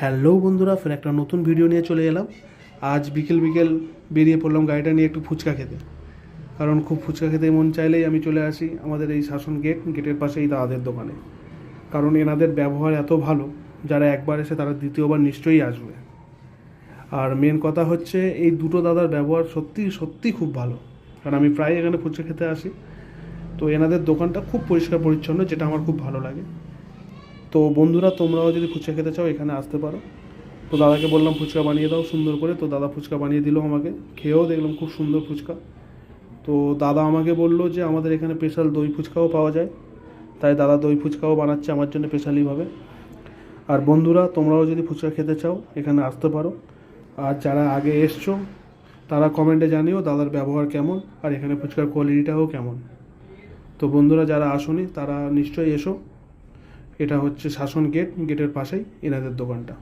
Hello বন্ধুরা, ফের একটা নতুন ভিডিও নিয়ে চলে এলাম। আজ বিকেল বিকেল বেরিয়ে পড়লাম গাড়িটা নিয়ে একটু ফুচকা খেতে। কারণ খুব ফুচকা খেতে মন চাইলেই আমি চলে আসি আমাদের এই শাসন গেটের পাশে এই দাদাদের দোকানে। কারণ এনাদের ব্যবহার এত ভালো, যারা একবার এসে তারা দ্বিতীয়বার নিশ্চয়ই আসবে। আর মেন কথা হচ্ছে এই দুটো দাদার ব্যবহার সত্যি সত্যি খুব ভালো। কারণ আমি প্রায় এখানে ফুচকা খেতে আসি, তো এনাদের দোকানটা খুব পরিষ্কার পরিচ্ছন্ন, যেটা আমার খুব ভালো লাগে। তো বন্ধুরা, তোমরাও যদি ফুচকা খেতে চাও এখানে আসতে পারো। তো দাদাকে বললাম ফুচকা বানিয়ে দাও সুন্দর করে, তো দাদা ফুচকা বানিয়ে দিল আমাকে। খেয়েও দেখলাম খুব সুন্দর ফুচকা। তো দাদা আমাকে বললো যে আমাদের এখানে স্পেশাল দই ফুচকাও পাওয়া যায়, তাই দাদা দই ফুচকাও বানাচ্ছে আমার জন্য স্পেশালিভাবে। আর বন্ধুরা, তোমরাও যদি ফুচকা খেতে চাও এখানে আসতে পারো। আর যারা আগে এসছো তারা কমেন্টে জানিও দাদার ব্যবহার কেমন আর এখানে ফুচকার কোয়ালিটিটাও কেমন। তো বন্ধুরা, যারা আসোনি তারা নিশ্চয়ই এসো। এটা হচ্ছে শাসন গেটের পাশেই এনাদের দোকানটা।